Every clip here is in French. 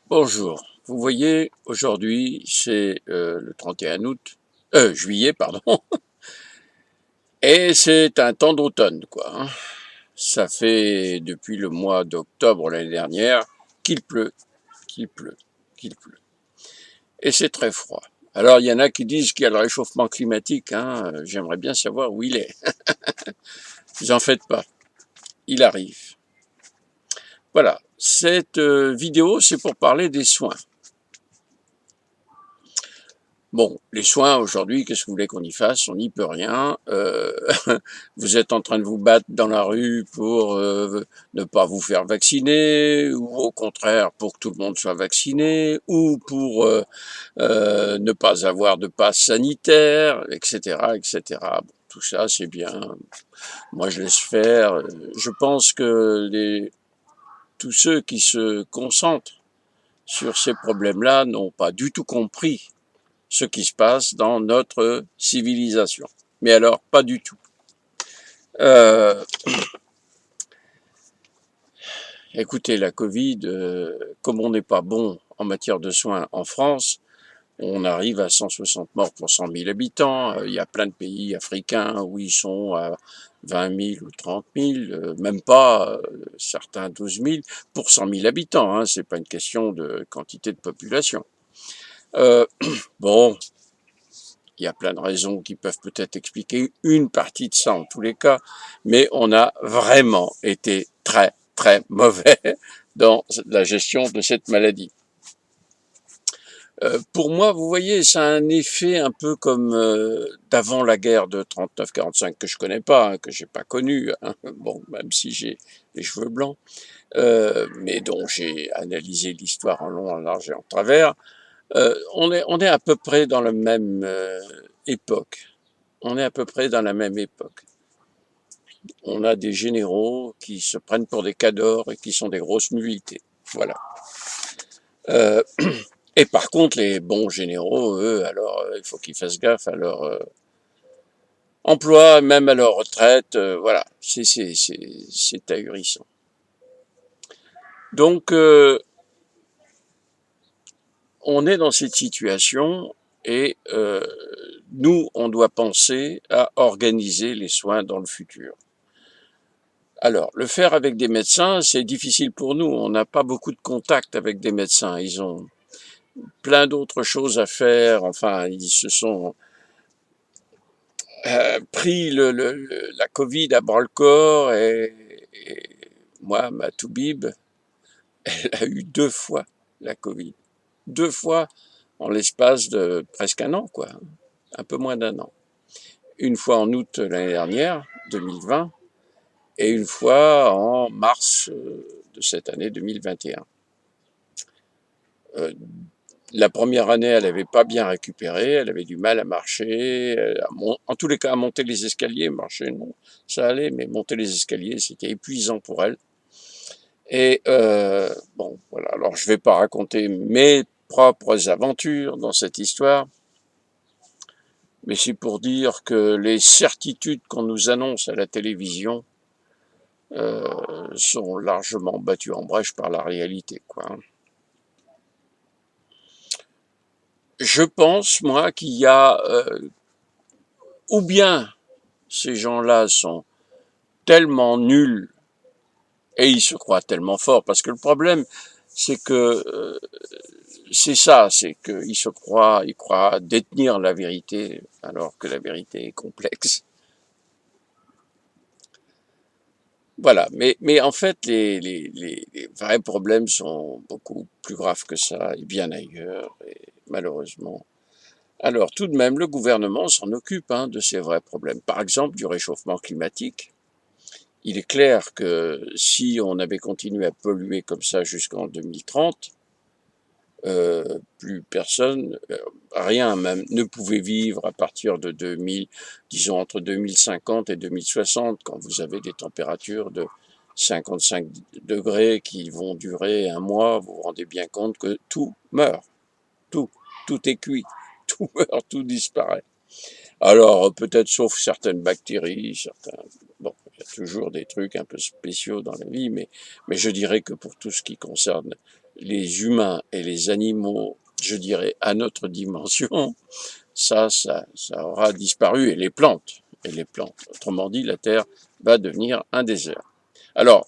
Bonjour, vous voyez, aujourd'hui c'est le 31 août, juillet pardon, et c'est un temps d'automne quoi, hein. Ça fait depuis le mois d'octobre l'année dernière qu'il pleut, qu'il pleut, qu'il pleut. Et c'est très froid. Alors il y en a qui disent qu'il y a le réchauffement climatique, hein, j'aimerais bien savoir où il est. Vous en faites pas, il arrive. Voilà, cette vidéo c'est pour parler des soins. Bon, les soins aujourd'hui, qu'est-ce que vous voulez qu'on y fasse? On n'y peut rien. Vous êtes en train de vous battre dans la rue pour ne pas vous faire vacciner, ou au contraire pour que tout le monde soit vacciné, ou pour ne pas avoir de passe sanitaire, etc., etc. Bon, tout ça, c'est bien. Moi, je laisse faire. Je pense que tous ceux qui se concentrent sur ces problèmes-là n'ont pas du tout compris ce qui se passe dans notre civilisation. Mais alors, pas du tout. Euh, Écoutez, la Covid, comme on n'est pas bon en matière de soins en France, on arrive à 160 morts pour 100 000 habitants. Il y a plein de pays africains où ils sont à 20 000 ou 30 000, même pas, certains 12 000 pour 100 000 habitants. Hein, c'est pas une question de quantité de population. Euh, bon, il y a plein de raisons qui peuvent peut-être expliquer une partie de ça en tous les cas, mais on a vraiment été très très mauvais dans la gestion de cette maladie. Pour moi, vous voyez, ça a un effet un peu comme d'avant la guerre de 39-45 que je connais pas, hein, que j'ai pas connu, hein, bon, même si j'ai les cheveux blancs, mais dont j'ai analysé l'histoire en long, en large et en travers. On est à peu près dans la même époque. On est à peu près dans la même époque. On a des généraux qui se prennent pour des cadors et qui sont des grosses nullités. Voilà. Euh, et par contre, les bons généraux, eux, alors, il faut qu'ils fassent gaffe à leur emploi, même à leur retraite. Voilà, c'est ahurissant. Donc, on est dans cette situation et nous, on doit penser à organiser les soins dans le futur. Alors, le faire avec des médecins, c'est difficile pour nous. On n'a pas beaucoup de contact avec des médecins. Ils ont plein d'autres choses à faire. Enfin, ils se sont pris la Covid à bras-le-corps et moi, ma Toubib, elle a eu 2 fois la Covid. 2 fois en l'espace de presque un an, quoi. Un peu moins d'un an. Une fois en août l'année dernière, 2020, et une fois en mars de cette année 2021. Euh, la première année, elle n'avait pas bien récupéré, elle avait du mal à marcher, en tous les cas à monter les escaliers, marcher non, ça allait, mais monter les escaliers, c'était épuisant pour elle. Et bon, voilà, alors je ne vais pas raconter mes propres aventures dans cette histoire, mais c'est pour dire que les certitudes qu'on nous annonce à la télévision sont largement battues en brèche par la réalité, quoi. Je pense, moi, qu'il y a ou bien ces gens-là sont tellement nuls et ils se croient tellement forts, parce que le problème, c'est que c'est ça, c'est qu'ils ils croient détenir la vérité, alors que la vérité est complexe. Voilà, mais en fait, les vrais problèmes sont beaucoup plus graves que ça, et bien ailleurs, et malheureusement. Alors, tout de même, le gouvernement s'en occupe hein, de ces vrais problèmes. Par exemple, du réchauffement climatique. Il est clair que si on avait continué à polluer comme ça jusqu'en 2030, plus personne, rien même, ne pouvait vivre à partir de 2000, disons entre 2050 et 2060, quand vous avez des températures de 55 degrés qui vont durer un mois, vous vous rendez bien compte que tout meurt, tout, tout est cuit, tout meurt, tout disparaît. Alors, peut-être sauf certaines bactéries, certains... Bon, il y a toujours des trucs un peu spéciaux dans la vie, mais je dirais que pour tout ce qui concerne les humains et les animaux, je dirais, à notre dimension, ça aura disparu, et les plantes, et les plantes. Autrement dit, la Terre va devenir un désert. Alors,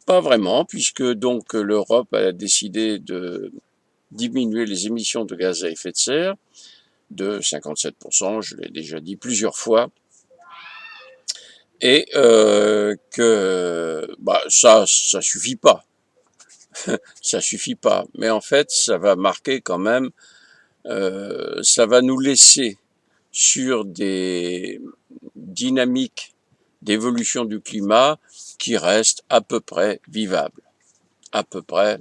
pas vraiment, puisque donc l'Europe a décidé de diminuer les émissions de gaz à effet de serre de 57%, je l'ai déjà dit plusieurs fois, et que bah, ça suffit pas, ça suffit pas. Mais en fait, ça va marquer quand même, ça va nous laisser sur des dynamiques d'évolution du climat qui restent à peu près vivables, à peu près,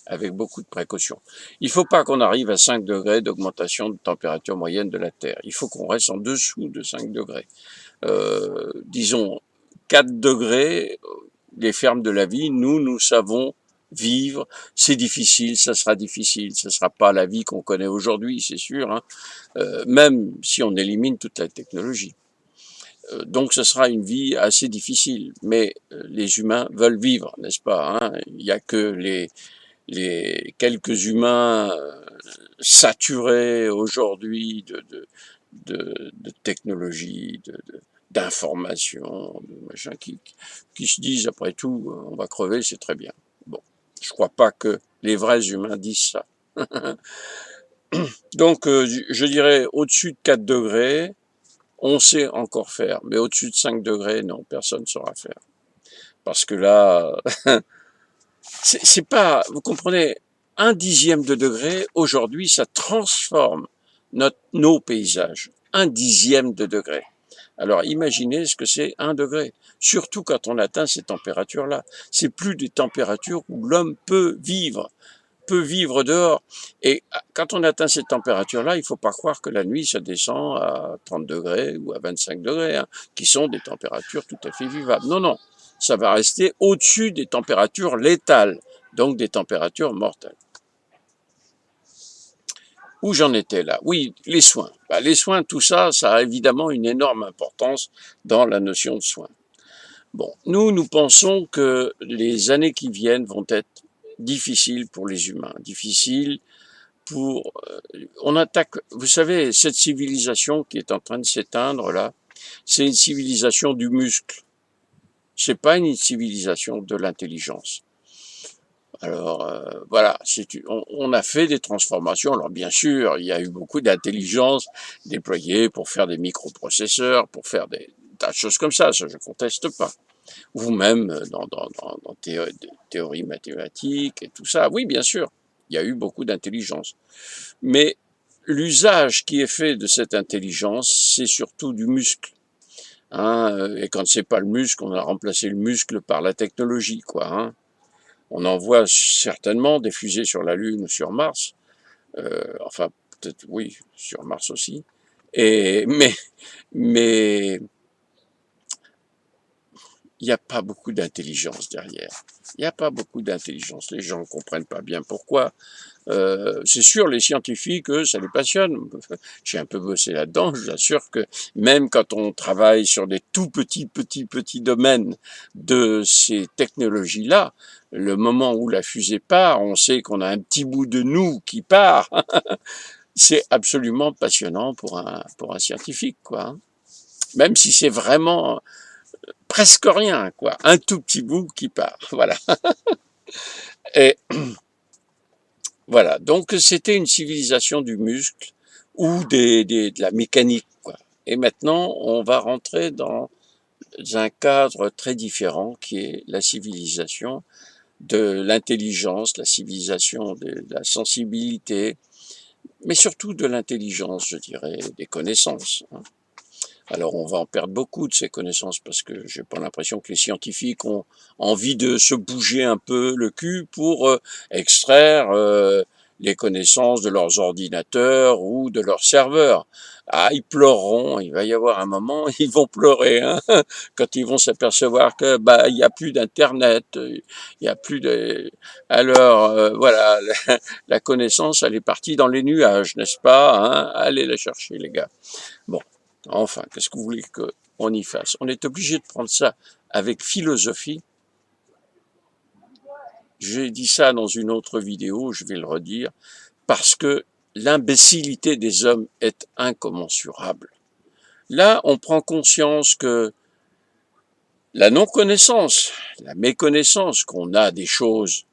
avec beaucoup de précautions. Il ne faut pas qu'on arrive à 5 degrés d'augmentation de température moyenne de la Terre. Il faut qu'on reste en dessous de 5 degrés. Disons 4 degrés, les fermes de la vie, nous savons vivre. C'est difficile, ça sera difficile, ce ne sera pas la vie qu'on connaît aujourd'hui, c'est sûr, hein, même si on élimine toute la technologie. Donc ce sera une vie assez difficile, mais les humains veulent vivre, n'est-ce pas, hein. Il n'y a que les quelques humains saturés aujourd'hui de technologie, d'information, de machin, qui se disent après tout, on va crever, c'est très bien. Bon, je crois pas que les vrais humains disent ça. Donc je dirais au-dessus de 4 degrés, on sait encore faire, mais au-dessus de 5 degrés, non, personne ne saura faire. Parce que là, c'est pas, vous comprenez, un dixième de degré, aujourd'hui, ça transforme nos paysages. Un dixième de degré. Alors imaginez ce que c'est 1 degré, surtout quand on atteint ces températures-là. C'est plus des températures où l'homme peut vivre dehors. Et quand on atteint ces températures-là, il ne faut pas croire que la nuit, ça descend à 30 degrés ou à 25 degrés, hein, qui sont des températures tout à fait vivables. Non, non, ça va rester au-dessus des températures létales, donc des températures mortelles. Où j'en étais là? Oui, les soins. Bah, les soins, tout ça, ça a évidemment une énorme importance dans la notion de soins. Bon, nous pensons que les années qui viennent vont être difficiles pour les humains, difficiles pour... on attaque, vous savez, cette civilisation qui est en train de s'éteindre là, c'est une civilisation du muscle. C'est pas une civilisation de l'intelligence. Alors voilà, on a fait des transformations. Alors bien sûr, il y a eu beaucoup d'intelligence déployée pour faire des microprocesseurs, pour faire des tas de choses comme ça je conteste pas. Ou même dans théorie mathématique et tout ça. Oui, bien sûr, il y a eu beaucoup d'intelligence. Mais l'usage qui est fait de cette intelligence, c'est surtout du muscle. Hein, et quand c'est pas le muscle, on a remplacé le muscle par la technologie, quoi. Hein. On envoie certainement des fusées sur la Lune ou sur Mars. Enfin, peut-être oui, sur Mars aussi. Mais il n'y a pas beaucoup d'intelligence derrière. Il n'y a pas beaucoup d'intelligence. Les gens ne comprennent pas bien pourquoi. C'est sûr, les scientifiques, eux, ça les passionne. J'ai un peu bossé là-dedans. Je vous assure que même quand on travaille sur des tout petits domaines de ces technologies-là, le moment où la fusée part, on sait qu'on a un petit bout de nous qui part. C'est absolument passionnant pour un scientifique, quoi. Hein. Même si c'est vraiment presque rien, quoi. Un tout petit bout qui part. Voilà. Et voilà. Donc, c'était une civilisation du muscle ou de la mécanique, quoi. Et maintenant, on va rentrer dans un cadre très différent qui est la civilisation de l'intelligence, la civilisation de la sensibilité, mais surtout de l'intelligence, je dirais, des connaissances. Hein. Alors on va en perdre beaucoup de ces connaissances parce que j'ai pas l'impression que les scientifiques ont envie de se bouger un peu le cul pour extraire les connaissances de leurs ordinateurs ou de leurs serveurs. Ah, ils pleureront, il va y avoir un moment, ils vont pleurer hein, quand ils vont s'apercevoir que bah il y a plus d'internet, il y a plus de alors voilà, la connaissance elle est partie dans les nuages, n'est-ce pas hein. Allez la chercher les gars. Bon, enfin, qu'est-ce que vous voulez qu'on y fasse? On est obligé de prendre ça avec philosophie J'ai dit ça dans une autre vidéo, je vais le redire, parce que l'imbécilité des hommes est incommensurable. Là, on prend conscience que la non-connaissance, la méconnaissance qu'on a des choses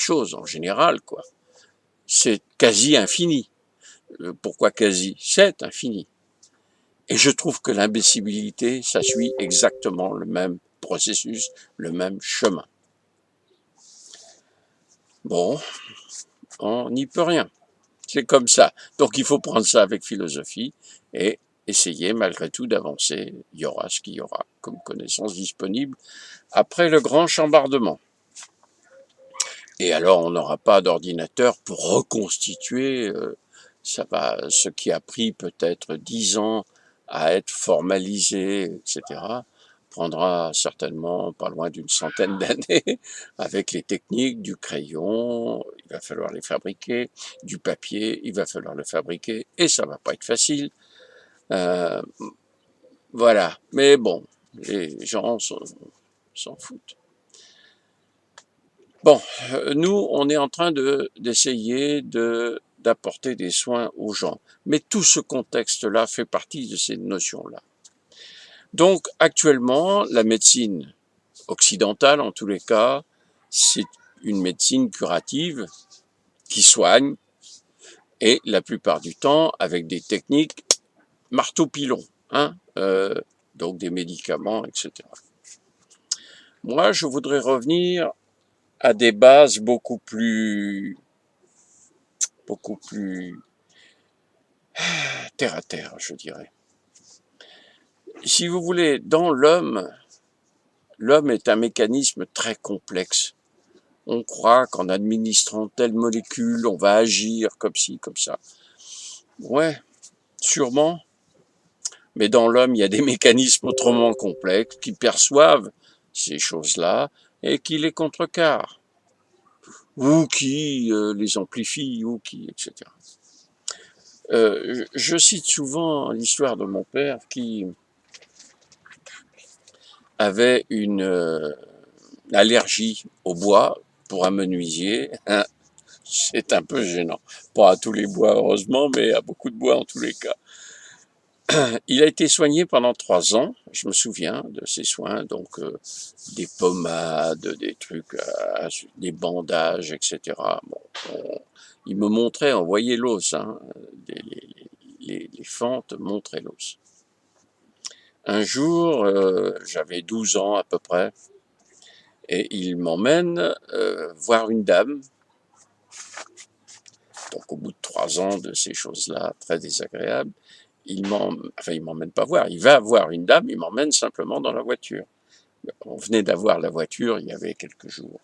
en général, quoi, c'est quasi infini. Pourquoi quasi? C'est infini. Et je trouve que l'imbécilité, ça suit exactement le même processus, le même chemin. Bon, on n'y peut rien. C'est comme ça. Donc il faut prendre ça avec philosophie et essayer malgré tout d'avancer. Il y aura ce qu'il y aura comme connaissance disponible après le grand chambardement. Et alors on n'aura pas d'ordinateur pour reconstituer ce qui a pris peut-être 10 ans à être formalisé, etc., prendra certainement pas loin d'une centaine d'années avec les techniques du crayon, il va falloir les fabriquer, du papier, il va falloir le fabriquer, et ça va pas être facile. Euh, voilà, mais bon, les gens s'en foutent. Bon, nous, on est en train d'essayer d'apporter des soins aux gens. Mais tout ce contexte-là fait partie de ces notions-là. Donc, actuellement, la médecine occidentale, en tous les cas, c'est une médecine curative qui soigne, et la plupart du temps, avec des techniques marteau-pilon, hein, donc des médicaments, etc. Moi, je voudrais revenir à des bases beaucoup plus terre à terre, je dirais. Si vous voulez, dans l'homme, l'homme est un mécanisme très complexe. On croit qu'en administrant telle molécule, on va agir comme ci, comme ça. Ouais, sûrement. Mais dans l'homme, il y a des mécanismes autrement complexes qui perçoivent ces choses-là et qui les contrecarrent, ou qui les amplifient, ou qui, etc. Je cite souvent l'histoire de mon père qui avait une allergie au bois pour un menuisier. C'est un peu gênant. Pas à tous les bois, heureusement, mais à beaucoup de bois en tous les cas. Il a été soigné pendant 3 ans. Je me souviens de ses soins, donc des pommades, des trucs, des bandages, etc. Bon, il me montrait, on voyait l'os, hein, les fentes montraient l'os. Un jour, j'avais 12 ans à peu près, et il m'emmène voir une dame. Donc au bout de 3 ans de ces choses-là, très désagréables, il m'emmène pas voir, il va voir une dame, il m'emmène simplement dans la voiture. On venait d'avoir la voiture il y avait quelques jours.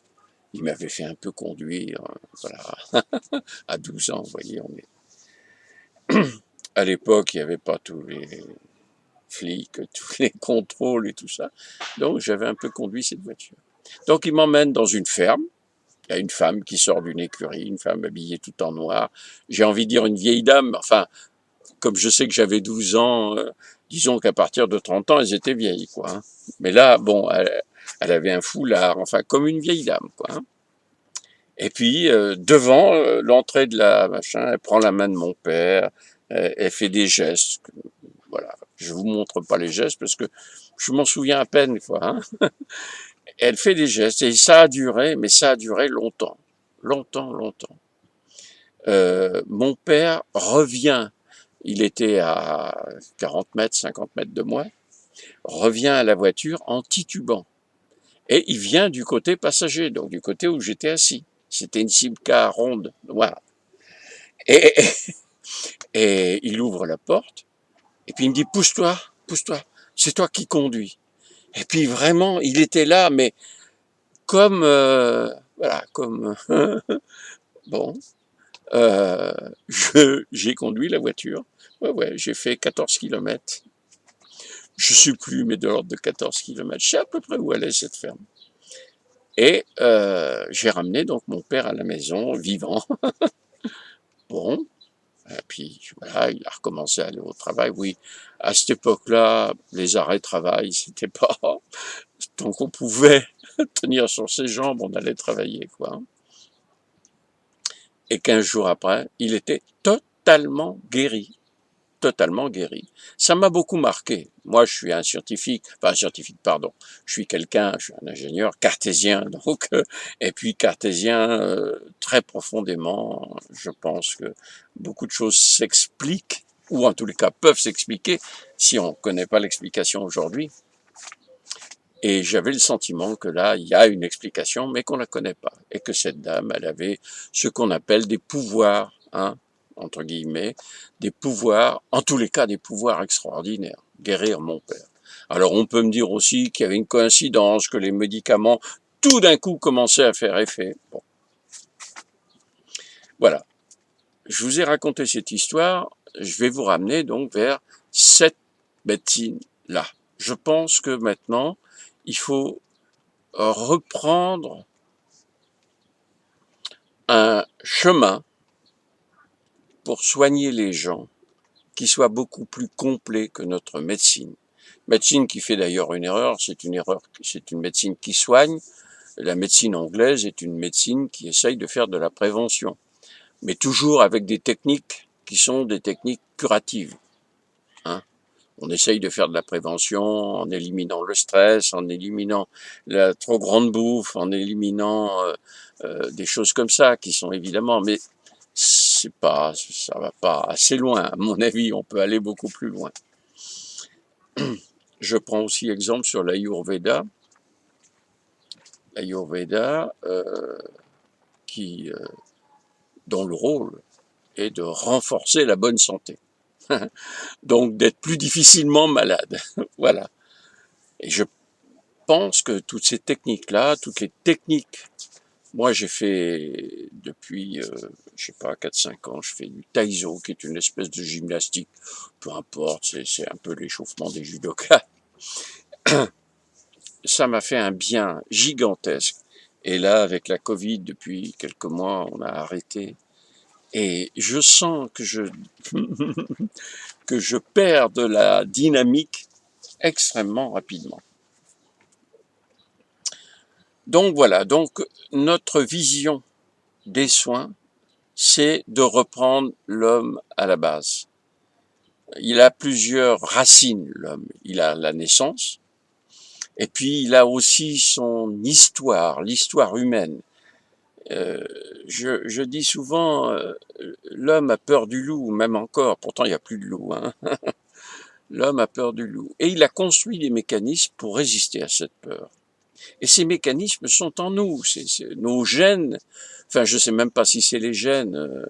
Il m'avait fait un peu conduire, voilà, à 12 ans, vous voyez, on est... À l'époque, il n'y avait pas tous les flics, tous les contrôles et tout ça. Donc j'avais un peu conduit cette voiture. Donc il m'emmène dans une ferme. Il y a une femme qui sort d'une écurie, une femme habillée tout en noir. J'ai envie de dire une vieille dame, enfin, comme je sais que j'avais 12 ans, disons qu'à partir de 30 ans, elles étaient vieilles, quoi. Hein. Mais là, bon, elle avait un foulard, enfin, comme une vieille dame, quoi. Hein. Et puis, devant l'entrée de la machin, elle prend la main de mon père, elle fait des gestes. Voilà. Je vous montre pas les gestes parce que je m'en souviens à peine, quoi. Hein. Elle fait des gestes et ça a duré, mais ça a duré longtemps. Longtemps, longtemps. Mon père revient, il était à 40 mètres, 50 mètres de moi, revient à la voiture en titubant. Et il vient du côté passager, donc du côté où j'étais assis. C'était une Simca ronde, noire. Et, et il ouvre la porte, et puis il me dit, pousse-toi, pousse-toi, c'est toi qui conduis. Et puis vraiment, il était là, mais comme, voilà, comme, bon, euh, j'ai conduit la voiture. Ouais, ouais, j'ai fait 14 kilomètres. Je ne sais plus, mais de l'ordre de 14 kilomètres. Je sais à peu près où elle est, cette ferme. Et j'ai ramené donc mon père à la maison, vivant. Bon, et puis voilà, il a recommencé à aller au travail. Oui, à cette époque-là, les arrêts de travail, c'était pas tant qu'on pouvait. tenir sur ses jambes, on allait travailler, quoi, hein. Et 15 jours après, il était totalement guéri. Totalement guéri. Ça m'a beaucoup marqué. Moi, je suis un scientifique, enfin un scientifique, pardon. Je suis un ingénieur cartésien, donc, et puis cartésien très profondément. Je pense que beaucoup de choses s'expliquent, ou en tous les cas peuvent s'expliquer, si on ne connaît pas l'explication aujourd'hui. Et j'avais le sentiment que là, il y a une explication, mais qu'on ne la connaît pas. Et que cette dame, elle avait ce qu'on appelle des pouvoirs, hein, entre guillemets, des pouvoirs, en tous les cas des pouvoirs extraordinaires. Guérir mon père. Alors on peut me dire aussi qu'il y avait une coïncidence, que les médicaments, tout d'un coup, commençaient à faire effet. Bon, voilà. Je vous ai raconté cette histoire, je vais vous ramener donc vers cette médecine-là. Je pense que maintenant, il faut reprendre un chemin pour soigner les gens qui soit beaucoup plus complet que notre médecine. Médecine qui fait d'ailleurs une erreur, c'est une médecine qui soigne. La médecine anglaise est une médecine qui essaye de faire de la prévention, mais toujours avec des techniques qui sont des techniques curatives, hein. On essaye de faire de la prévention en éliminant le stress, en éliminant la trop grande bouffe, en éliminant des choses comme ça qui sont évidemment, mais ça va pas assez loin. À mon avis, on peut aller beaucoup plus loin. Je prends aussi exemple sur l'Ayurveda. L'Ayurveda dont le rôle est de renforcer la bonne santé. Donc d'être plus difficilement malade. Voilà. Et je pense que toutes ces techniques-là, toutes les techniques, moi j'ai fait depuis, je sais pas, 4-5 ans, je fais du Taiso, qui est une espèce de gymnastique, peu importe, c'est un peu l'échauffement des judokas. Ça m'a fait un bien gigantesque. Et là, avec la Covid, depuis quelques mois, on a arrêté. Et je sens que je perds de la dynamique extrêmement rapidement. Donc voilà, donc notre vision des soins, c'est de reprendre l'homme à la base. Il a plusieurs racines, l'homme. Il a la naissance, et puis il a aussi son histoire, l'histoire humaine. Je dis souvent, l'homme a peur du loup, même encore, pourtant il n'y a plus de loup, hein. L'homme a peur du loup. Et il a construit des mécanismes pour résister à cette peur. Et ces mécanismes sont en nous, c'est nos gènes, enfin je ne sais même pas si c'est les gènes,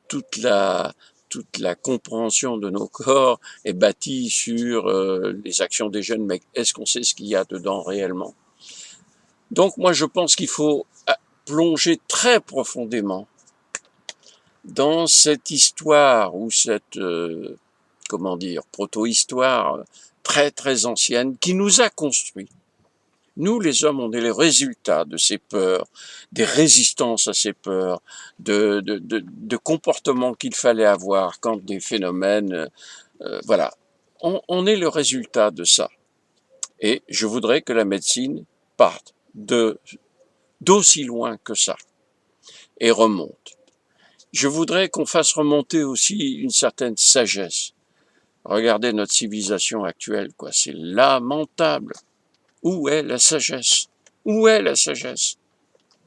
toute la, toute la compréhension de nos corps est bâtie sur les actions des gènes, mais est-ce qu'on sait ce qu'il y a dedans réellement? Donc moi je pense qu'il faut plonger très profondément dans cette histoire ou cette, comment dire, proto-histoire très très ancienne qui nous a construits. Nous, les hommes, on est les résultats de ces peurs, des résistances à ces peurs, de comportements qu'il fallait avoir quand des phénomènes, voilà. On est le résultat de ça. Et je voudrais que la médecine parte d'aussi loin que ça et remonte. Je voudrais qu'on fasse remonter aussi une certaine sagesse. Regardez notre civilisation actuelle, quoi. C'est lamentable. Où est la sagesse? Où est la sagesse?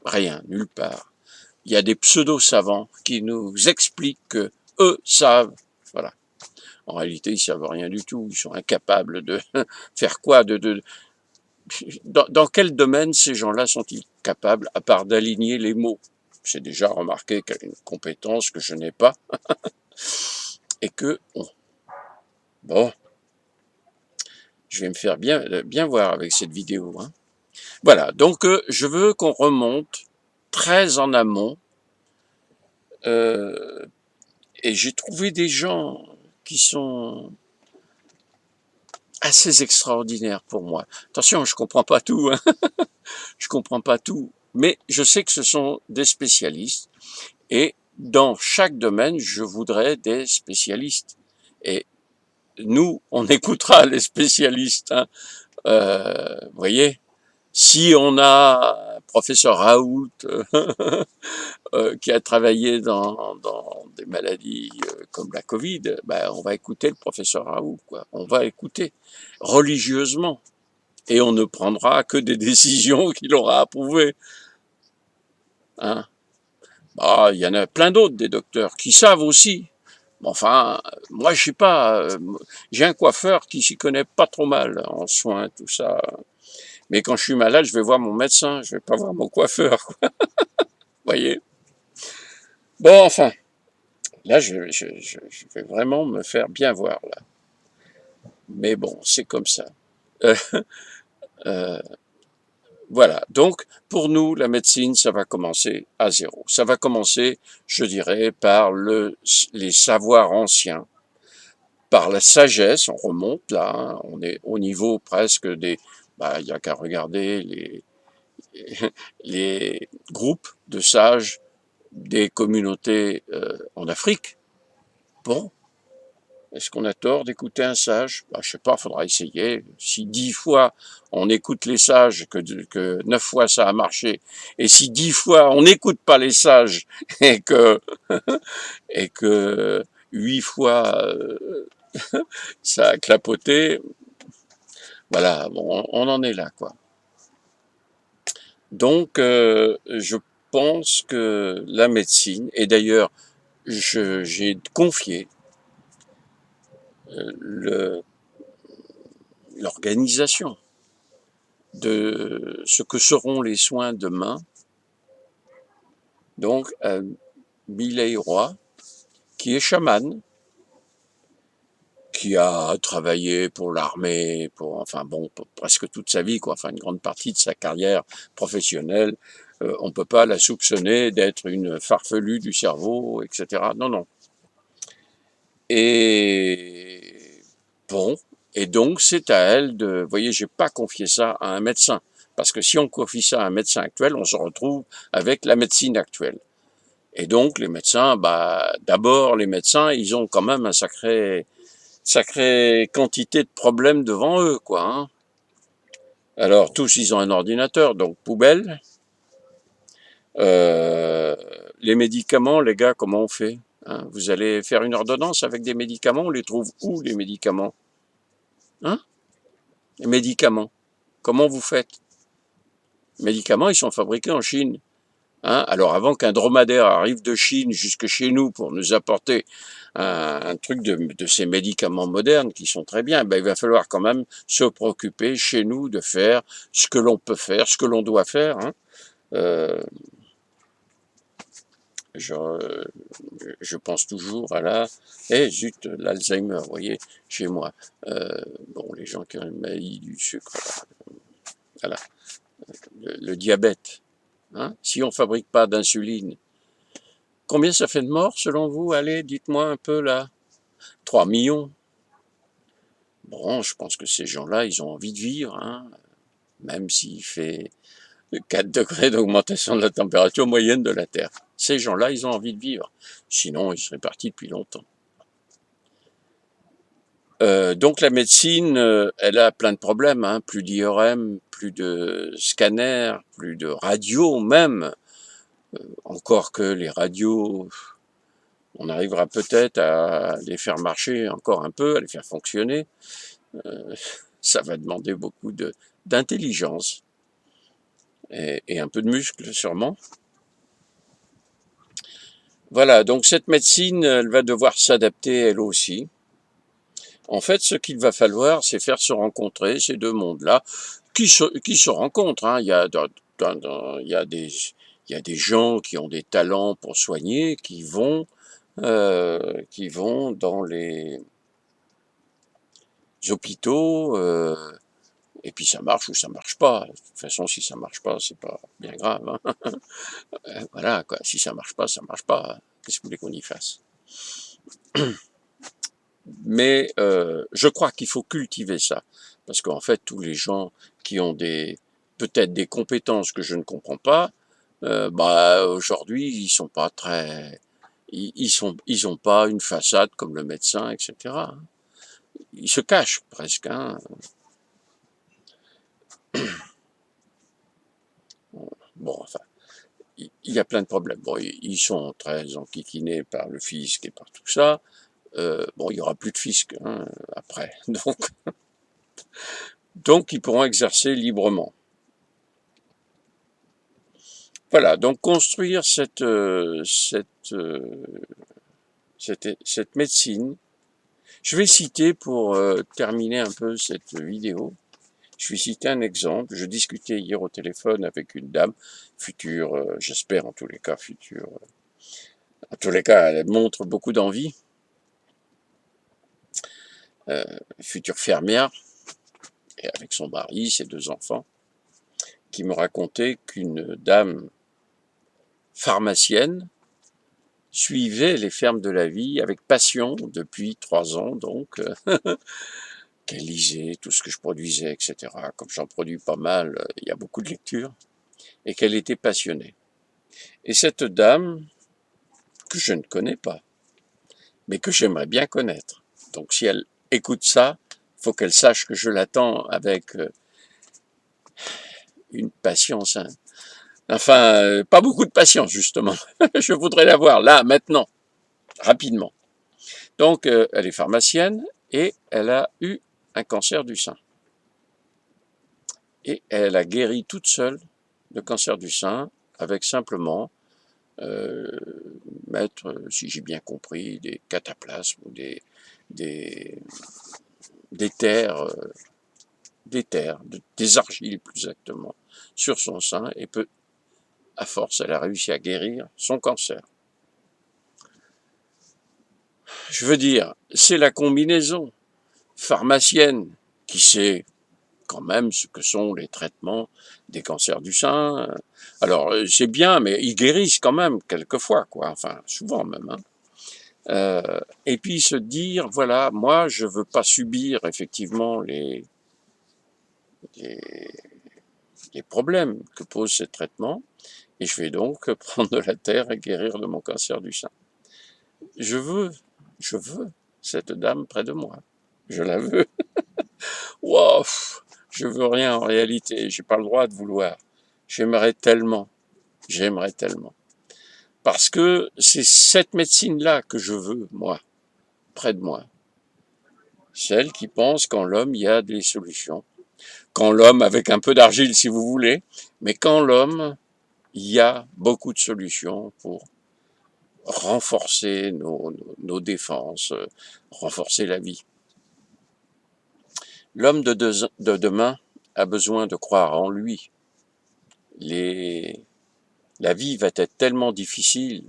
Rien, nulle part. Il y a des pseudo-savants qui nous expliquent que eux savent. Voilà. En réalité, ils savent rien du tout. Ils sont incapables de faire quoi? Dans quel domaine ces gens-là sont-ils capables, à part d'aligner les mots? J'ai déjà remarqué qu'il y a une compétence que je n'ai pas et que, bon, je vais me faire bien voir avec cette vidéo, hein. Voilà, donc je veux qu'on remonte très en amont, euh, et j'ai trouvé des gens qui sont assez extraordinaires pour moi. Attention, je comprends pas tout, hein, je comprends pas tout, mais je sais que ce sont des spécialistes, et dans chaque domaine, je voudrais des spécialistes. Et nous, on écoutera les spécialistes, hein, vous voyez. Si on a un professeur Raoult qui a travaillé dans des maladies comme la Covid, ben, on va écouter le professeur Raoult, quoi. On va écouter religieusement. Et on ne prendra que des décisions qu'il aura approuvées. Hein. Bah, il y en a plein d'autres, des docteurs, qui savent aussi. Enfin, moi, je sais pas. J'ai un coiffeur qui s'y connaît pas trop mal en soins, tout ça. Mais quand je suis malade, je vais voir mon médecin. Je vais pas voir mon coiffeur. Vous voyez. Bon, enfin, là, je vais vraiment me faire bien voir là. Mais bon, c'est comme ça. Euh, euh, Voilà, donc pour nous, la médecine, ça va commencer à zéro. Ça va commencer, je dirais, par les savoirs anciens, par la sagesse, on remonte là, hein, on est au niveau presque des... Bah, il n'y a qu'à regarder les groupes de sages des communautés en Afrique. Bon, est-ce qu'on a tort d'écouter un sage? Bah, je sais pas, faudra essayer. Si 10 fois on écoute les sages, que 9 fois ça a marché, et si 10 fois on n'écoute pas les sages et que 8 fois ça a clapoté, voilà, bon, on en est là, quoi. Donc, je pense que la médecine, et d'ailleurs, j'ai confié l'organisation de ce que seront les soins demain, donc à Miley Roy, qui est chaman, qui a travaillé pour l'armée, enfin bon, pour presque toute sa vie, quoi, enfin une grande partie de sa carrière professionnelle. On peut pas la soupçonner d'être une farfelue du cerveau, etc. Non, non. Et bon, et donc c'est à elle de, vous voyez, j'ai pas confié ça à un médecin, parce que si on confie ça à un médecin actuel, on se retrouve avec la médecine actuelle. Et donc les médecins, bah d'abord les médecins, ils ont quand même un sacrée quantité de problèmes devant eux, quoi. Hein. Alors tous, ils ont un ordinateur, donc poubelle. Euh, les médicaments, les gars, comment on fait? Hein, vous allez faire une ordonnance avec des médicaments, on les trouve où les médicaments? Hein? Les médicaments. Comment vous faites? Les médicaments, ils sont fabriqués en Chine. Hein. Alors avant qu'un dromadaire arrive de Chine jusque chez nous pour nous apporter un truc de ces médicaments modernes qui sont très bien, ben, il va falloir quand même se préoccuper chez nous de faire ce que l'on peut faire, ce que l'on doit faire. Hein. Euh, je, je pense toujours à zut, l'Alzheimer, vous voyez, chez moi. Bon, les gens qui ont une maladie du sucre, voilà, le diabète. Hein. Si on ne fabrique pas d'insuline, combien ça fait de morts selon vous? Allez, dites-moi un peu là. 3 millions. Bon, je pense que ces gens-là, ils ont envie de vivre, hein, même s'il fait 4 degrés d'augmentation de la température moyenne de la Terre. Ces gens-là, ils ont envie de vivre. Sinon, ils seraient partis depuis longtemps. Donc la médecine, elle a plein de problèmes, hein, plus d'IRM, plus de scanners, plus de radios même. Encore que les radios, on arrivera peut-être à les faire marcher encore un peu, à les faire fonctionner. Euh, Ça va demander beaucoup d'intelligence et un peu de muscle sûrement. Voilà, donc cette médecine, elle va devoir s'adapter elle aussi. En fait, ce qu'il va falloir, c'est faire se rencontrer ces deux mondes-là, qui se rencontrent. Hein. Il y a il y a des gens qui ont des talents pour soigner, qui vont dans les hôpitaux, et puis ça marche ou ça marche pas. De toute façon, si ça marche pas, c'est pas bien grave. Hein. Voilà, quoi. Si ça marche pas, ça marche pas. Qu'est-ce que vous voulez qu'on y fasse? Mais je crois qu'il faut cultiver ça. Parce qu'en fait, tous les gens qui ont peut-être des compétences que je ne comprends pas, bah, aujourd'hui, ils sont pas très, ils ont pas une façade comme le médecin, etc. Ils se cachent presque. Hein. Bon, enfin, il y a plein de problèmes. Bon, ils sont très enquiquinés par le fisc et par tout ça. Bon, il y aura plus de fisc hein, après. Donc, ils pourront exercer librement. Voilà, donc construire cette médecine. Je vais citer, pour terminer un peu cette vidéo, je vais citer un exemple. Je discutais hier au téléphone avec une dame, future, j'espère en tous les cas, future. En tous les cas, elle montre beaucoup d'envie, euh, future fermière, et avec son mari, ses 2 enfants, qui me racontait qu'une dame pharmacienne suivait les fermes de la vie avec passion depuis 3 ans, donc, qu'elle lisait tout ce que je produisais, etc. Comme j'en produis pas mal, il y a beaucoup de lectures, et qu'elle était passionnée. Et cette dame, que je ne connais pas, mais que j'aimerais bien connaître, donc si elle écoute ça, il faut qu'elle sache que je l'attends avec une patience, hein. Enfin, pas beaucoup de patience, justement. Je voudrais la voir là, maintenant, rapidement. Donc, elle est pharmacienne et elle a eu un cancer du sein. Et elle a guéri toute seule le cancer du sein avec simplement euh, mettre, si j'ai bien compris, des cataplasmes ou des, des terres, des argiles plus exactement, sur son sein, et peu, à force, elle a réussi à guérir son cancer. Je veux dire, c'est la combinaison pharmacienne qui sait quand même ce que sont les traitements des cancers du sein. Alors, c'est bien, mais ils guérissent quand même quelquefois, quoi. Enfin, souvent même, hein. Et puis se dire, voilà, moi, je veux pas subir effectivement les, les problèmes que posent ces traitements, et je vais donc prendre de la terre et guérir de mon cancer du sein. Je veux, je veux cette dame près de moi. Je la veux. Wow, je veux rien en réalité. J'ai pas le droit de vouloir. J'aimerais tellement. J'aimerais tellement. Parce que c'est cette médecine-là que je veux, moi, près de moi. Celle qui pense qu'en l'homme, il y a des solutions. Qu'en l'homme, avec un peu d'argile si vous voulez, mais qu'en l'homme, il y a beaucoup de solutions pour renforcer nos défenses, renforcer la vie. L'homme de demain a besoin de croire en lui. Les, la vie va être tellement difficile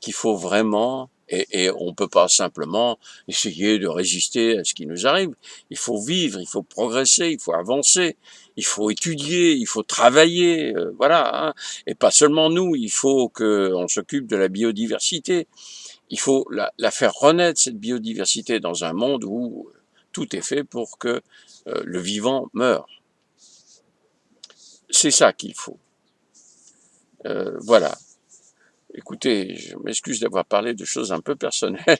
qu'il faut vraiment, et on ne peut pas simplement essayer de résister à ce qui nous arrive, il faut vivre, il faut progresser, il faut avancer, il faut étudier, il faut travailler, voilà, hein. Et pas seulement nous, il faut qu'on s'occupe de la biodiversité, il faut la faire renaître, cette biodiversité, dans un monde où tout est fait pour que le vivant meure. C'est ça qu'il faut. Voilà. Écoutez, je m'excuse d'avoir parlé de choses un peu personnelles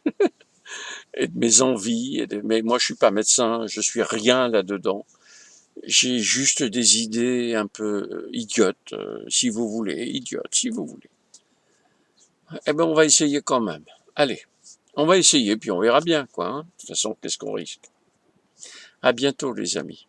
et de mes envies, mais moi je suis pas médecin, je suis rien là-dedans. J'ai juste des idées un peu idiotes, si vous voulez, idiotes, si vous voulez. Eh ben on va essayer quand même. Allez, on va essayer, puis on verra bien, quoi, hein. De toute façon, qu'est-ce qu'on risque? À bientôt, les amis.